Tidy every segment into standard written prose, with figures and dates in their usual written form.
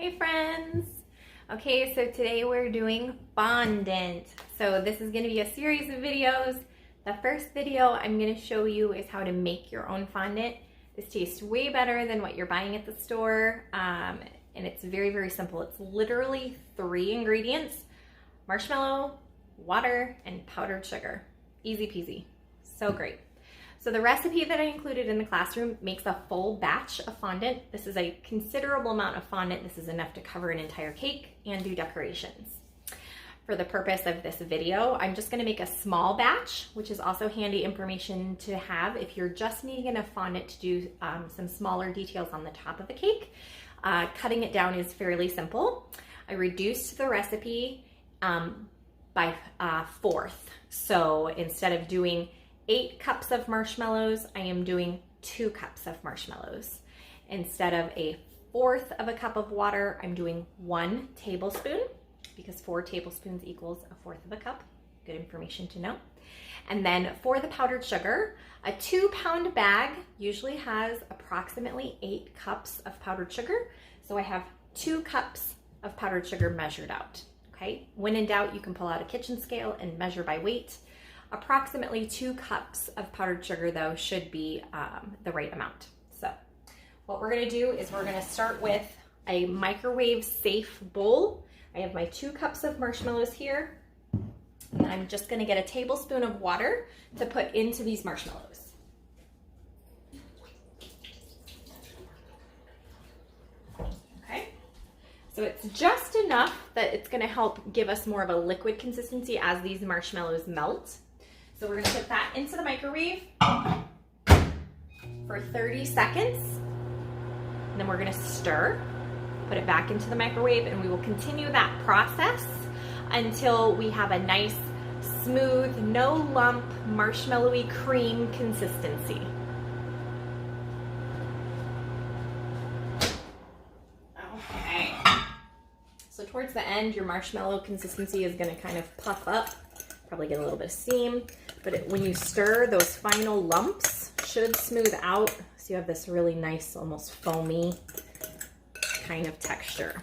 Hey friends! Okay, so today we're doing fondant. So this is going to be a series of videos. The first video I'm going to show you is how to make your own fondant. This tastes way better than what you're buying at the store, and it's very, very simple. It's literally 3 ingredients: marshmallow, water, and powdered sugar. Easy peasy. So great. So the recipe that I included in the classroom makes a full batch of fondant. This is a considerable amount of fondant. This is enough to cover an entire cake and do decorations. For the purpose of this video, I'm just gonna make a small batch, which is also handy information to have if you're just needing enough fondant to do some smaller details on the top of the cake. Cutting it down is fairly simple. I reduced the recipe by 1/4. So instead of doing 8 cups of marshmallows, I am doing 2 cups of marshmallows. Instead of 1/4 of a cup of water, I'm doing 1 tablespoon, because 4 tablespoons equals 1/4 of a cup. Good information to know. And then for the powdered sugar, a 2-pound bag usually has approximately 8 cups of powdered sugar. So I have 2 cups of powdered sugar measured out. Okay. When in doubt, you can pull out a kitchen scale and measure by weight. Approximately 2 cups of powdered sugar, though, should be the right amount. So what we're going to do is we're going to start with a microwave safe bowl. I have my 2 cups of marshmallows here, and I'm just going to get a tablespoon of water to put into these marshmallows. Okay, so it's just enough that it's going to help give us more of a liquid consistency as these marshmallows melt. So we're gonna put that into the microwave for 30 seconds. And then we're gonna stir, put it back into the microwave, and we will continue that process until we have a nice, smooth, no lump, marshmallowy cream consistency. Okay. So towards the end, your marshmallow consistency is gonna kind of puff up, probably get a little bit of steam. But when you stir, those final lumps should smooth out, so you have this really nice, almost foamy kind of texture.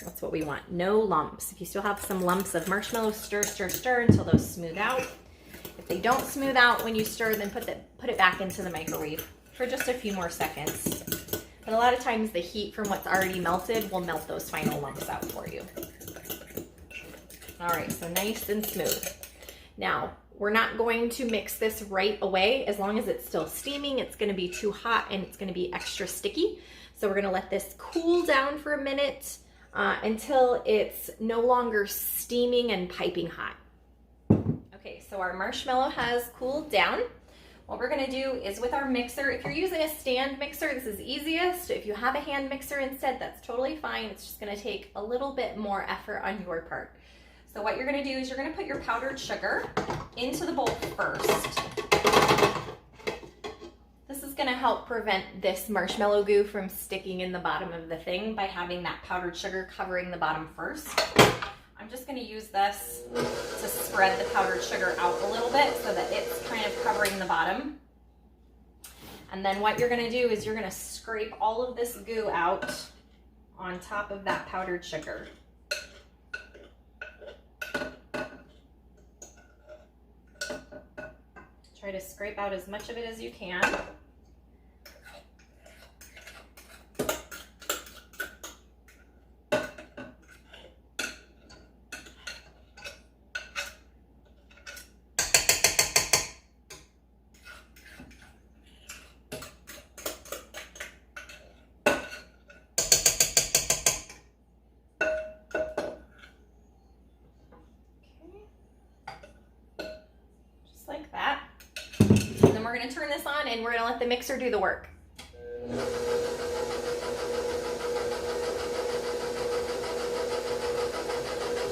That's what we want, no lumps. If you still have some lumps of marshmallow, stir, stir, stir until those smooth out. If they don't smooth out when you stir, then put it back into the microwave for just a few more seconds. But a lot of times the heat from what's already melted will melt those final lumps out for you. All right, so nice and smooth. Now, we're not going to mix this right away. As long as it's still steaming, it's gonna be too hot and it's gonna be extra sticky. So we're gonna let this cool down for a minute until it's no longer steaming and piping hot. Okay, so our marshmallow has cooled down. What we're gonna do is with our mixer, if you're using a stand mixer, this is easiest. If you have a hand mixer instead, that's totally fine. It's just gonna take a little bit more effort on your part. So what you're gonna do is you're gonna put your powdered sugar into the bowl first. This is gonna help prevent this marshmallow goo from sticking in the bottom of the thing by having that powdered sugar covering the bottom first. I'm just gonna use this to spread the powdered sugar out a little bit so that it's kind of covering the bottom. And then what you're gonna do is you're gonna scrape all of this goo out on top of that powdered sugar. Try to scrape out as much of it as you can. Like that. And then we're going to turn this on and we're going to let the mixer do the work.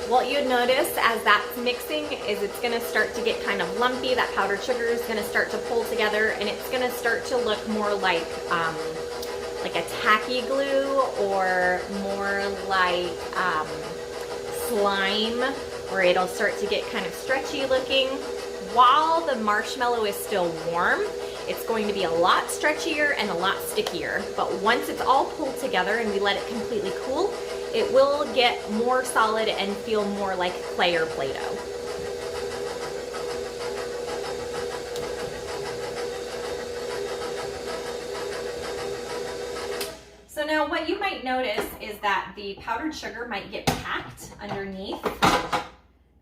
What you notice as that's mixing is it's going to start to get kind of lumpy. That powdered sugar is going to start to pull together, and it's going to start to look more like a tacky glue, or more like slime, where it'll start to get kind of stretchy looking. While the marshmallow is still warm, it's going to be a lot stretchier and a lot stickier. But once it's all pulled together and we let it completely cool, it will get more solid and feel more like clay or Play-Doh. So now what you might notice is that the powdered sugar might get packed underneath,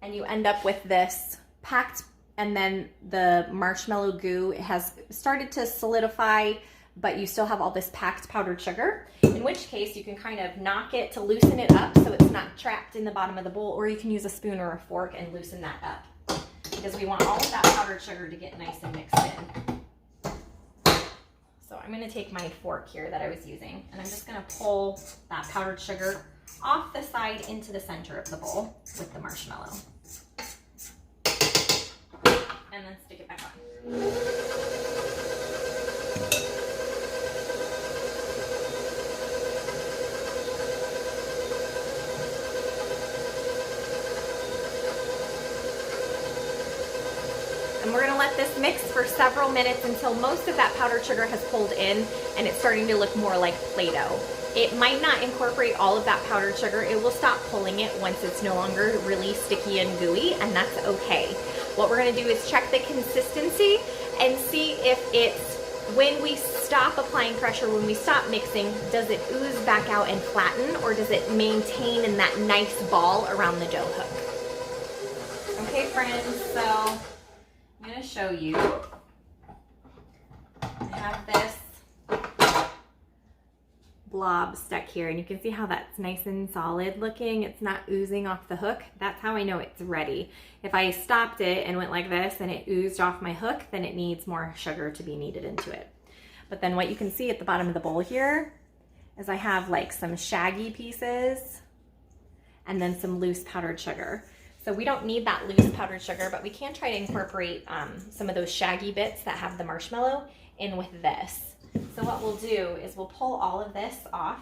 and you end up with this packed, and then the marshmallow goo has started to solidify, but you still have all this packed powdered sugar, in which case you can kind of knock it to loosen it up so it's not trapped in the bottom of the bowl, or you can use a spoon or a fork and loosen that up, because we want all of that powdered sugar to get nice and mixed in. So I'm going to take my fork here that I was using, and I'm just going to pull that powdered sugar off the side into the center of the bowl with the marshmallow. And then stick it back on. And we're gonna let this mix for several minutes until most of that powdered sugar has pulled in and it's starting to look more like Play-Doh. It might not incorporate all of that powdered sugar. It will stop pulling it once it's no longer really sticky and gooey, and that's okay. What we're gonna do is check the consistency and see if it's, when we stop applying pressure, when we stop mixing, does it ooze back out and flatten, or does it maintain in that nice ball around the dough hook? Okay, friends, so I'm going to show you. I have this blob stuck here, and you can see how that's nice and solid looking. It's not oozing off the hook. That's how I know it's ready. If I stopped it and went like this and it oozed off my hook, then it needs more sugar to be kneaded into it. But then what you can see at the bottom of the bowl here is I have like some shaggy pieces and then some loose powdered sugar. So we don't need that loose powdered sugar, but we can try to incorporate some of those shaggy bits that have the marshmallow in with this. So what we'll do is we'll pull all of this off,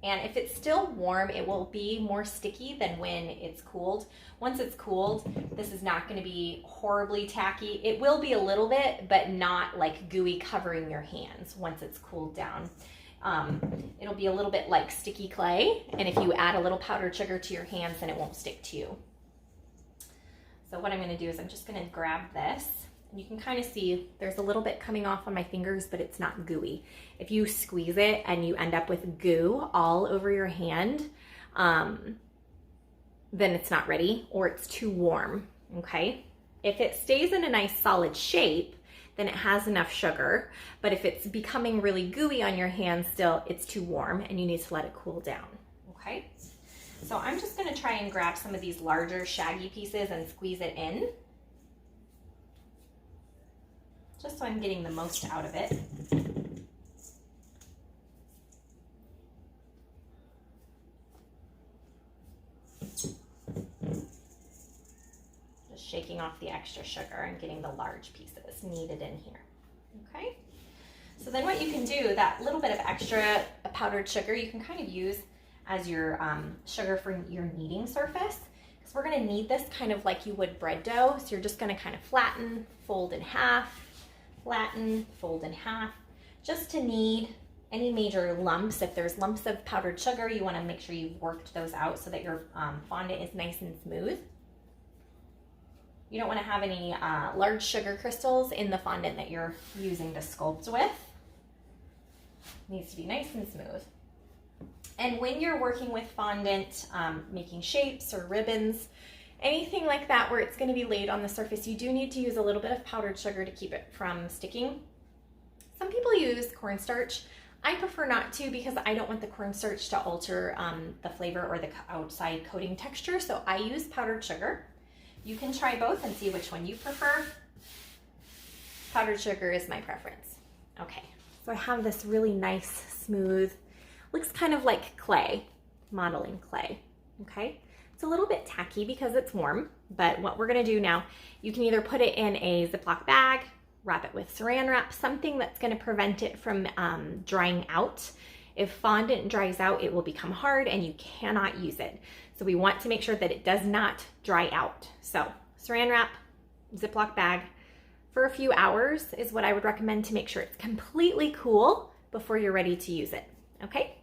and if it's still warm, it will be more sticky than when it's cooled. Once it's cooled, this is not going to be horribly tacky. It will be a little bit, but not like gooey covering your hands once it's cooled down. It'll be a little bit like sticky clay, and if you add a little powdered sugar to your hands, then it won't stick to you. So what I'm going to do is I'm just going to grab this, and you can kind of see there's a little bit coming off on my fingers, but it's not gooey. If you squeeze it and you end up with goo all over your hand, then it's not ready, or it's too warm, okay? If it stays in a nice solid shape, then it has enough sugar, but if it's becoming really gooey on your hand still, it's too warm and you need to let it cool down, okay? So I'm just gonna try and grab some of these larger shaggy pieces and squeeze it in, just so I'm getting the most out of it. Just shaking off the extra sugar and getting the large pieces kneaded in here, okay? So then what you can do, that little bit of extra powdered sugar, you can kind of use as your sugar for your kneading surface, because we're going to knead this kind of like you would bread dough. So you're just going to kind of flatten, fold in half, flatten, fold in half, just to knead any major lumps. If there's lumps of powdered sugar, you want to make sure you've worked those out so that your fondant is nice and smooth. You don't want to have any large sugar crystals in the fondant that you're using to sculpt with. It needs to be nice and smooth. And when you're working with fondant, making shapes or ribbons, anything like that where it's going to be laid on the surface, you do need to use a little bit of powdered sugar to keep it from sticking. Some people use cornstarch. I prefer not to, because I don't want the cornstarch to alter the flavor or the outside coating texture, so I use powdered sugar. You can try both and see which one you prefer. Powdered sugar is my preference. Okay, so I have this really nice, smooth, looks kind of like clay, modeling clay, okay? It's a little bit tacky because it's warm, but what we're gonna do now, you can either put it in a Ziploc bag, wrap it with saran wrap, something that's gonna prevent it from drying out. If fondant dries out, it will become hard and you cannot use it. So we want to make sure that it does not dry out. So saran wrap, Ziploc bag, for a few hours is what I would recommend to make sure it's completely cool before you're ready to use it, okay?